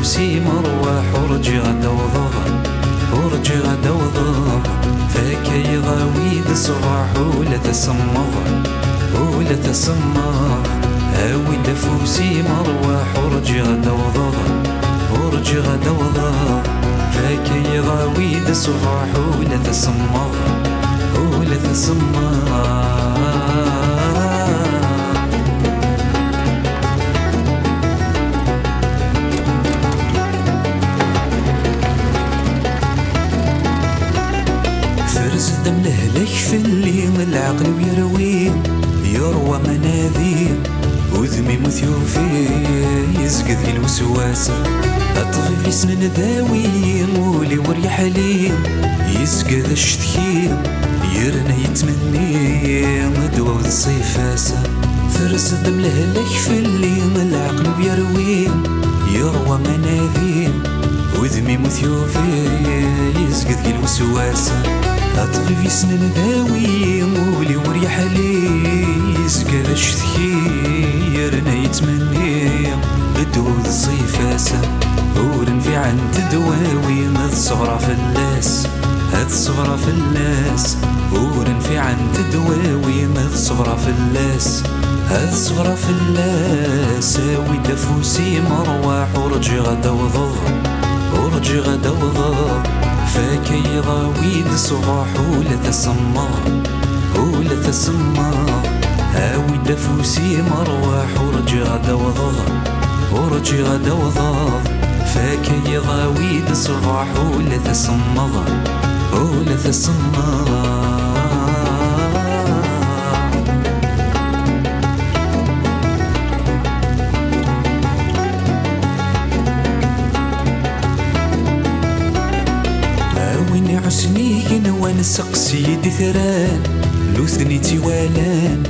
فوسي مروح ورجي غدا وضغ ورجي غدا وضغ فكي ضاويد صباح ولا تسمض ولا تسمض هاوي فوسي مروح ورجي غدا وضغ ورجي غدا وضغ فكي ضاويد صباح ولا تسمض ولا تسمض دم لهلك في الليل العقل ويروي يروى مناذير وذمي مثيوفي يزقذ الوسواسة أطفي في سنن ذاوي مولي وريح ليل يزقذ الشتكيل يرنا يتمني مدوى والصيفاسة فرس دم لهلك في الليل العقل ويروي يروى مناذير وذمي مثيوفي يزقذ الوسواسة أطفي في سنن ذاوي مولي وريح لي يسقى الشتكير يتمني بدود الصيفاسة ورن في عند دواوي هاد صغرى فلاس هاد صغرى فلاس ورن في عند دواوي هاد صغرى فلاس هاد صغرى فلاس هاوي دفوسي مروح ورجي غدا وضغ ورجي غدا وضغ فكي ضاويد صباح ولا تسمر ولا تسمر هاوي دفوسي مروح ورجي غدا وضغ ورجي غدا وضغ فكي ضاويد صباح ولا تسمر ولا تسمر عسنيك وانسق سيدي ثران لوثني تيوالان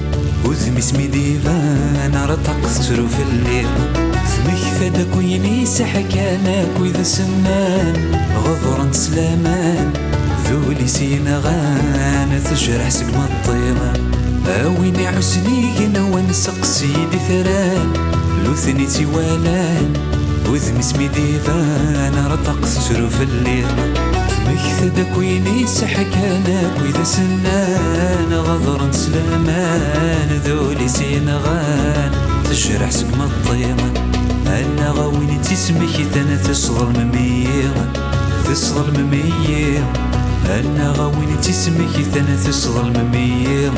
وذمي سمي ديفان رتق سترو في الليل ثمك ثدك وينيس حكاناك وإذا سمان غضرا سلامان ذولي سينا غان تجرح سقم الطيران اويني عسنيك وانسق سيدي ثران لوثني تيوالان وذمي سمي ديفان رتق سترو في الليل مكثدك وينيس حكاناك وإذا سنان غضرا سلامان ذولي سينغان تجرح سقم الطيران أنا غاوين تسمك ثنا تصغر مميغ تصغر مميغ أنا غاوين تسمك ثنا تصغر مميغ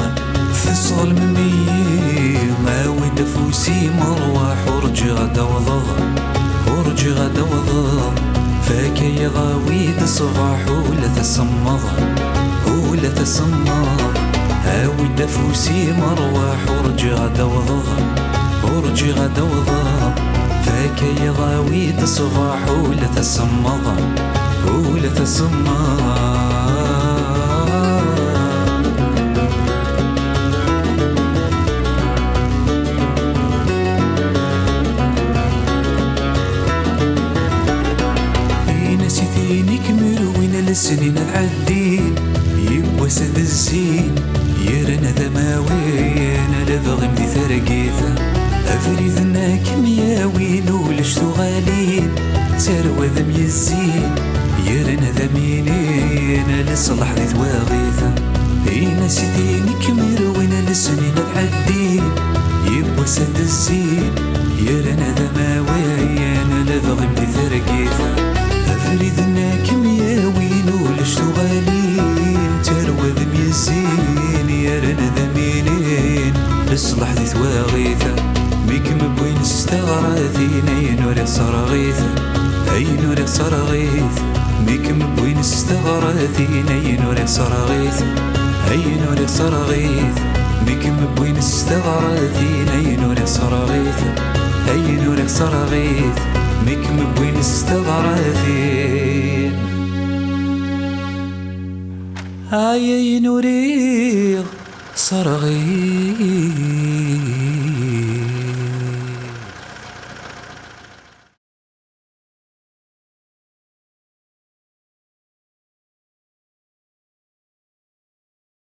تصغر مميغ هاوي نفوسي مروح ورجي غدا وضغ ورجي غدا وضغ فكي ضاويد صباح ولا تسمض ولا تسمض هاوي دفوسي مروح ورجي غدا وضغ ورجي غدا وضغ فكي ضاويد صباح ولا تسمض ولا تسمض السنين العدين يبوى سد الزين يرنا ذماوين لبغي مدي ثرقيثة أفريد انك مياوين ولشتو غالين تروى ذم يزين يرنا ذمينين لصلح ذي ثواغيثة إينا سيدينك مروين السنين العدين يبوى سد الزين يرنا ذماوين لبغي مدي ثرقيثة أفريد انك مياوين ولشتو غالين تروى ذم يزين يرنا ذمينين لصلح ذي ثواغيثة ميك مبوين استغراثين أي نوري صرغيث أي نوري صرغيث ميك مبوين استغراثين أي نوري صرغيث أي نوري صرغيث ميك مبوين استغراثين أي نوري صرغيث أي نوري صرغيث ميك مبوين استغراثين أي نوري صرغيث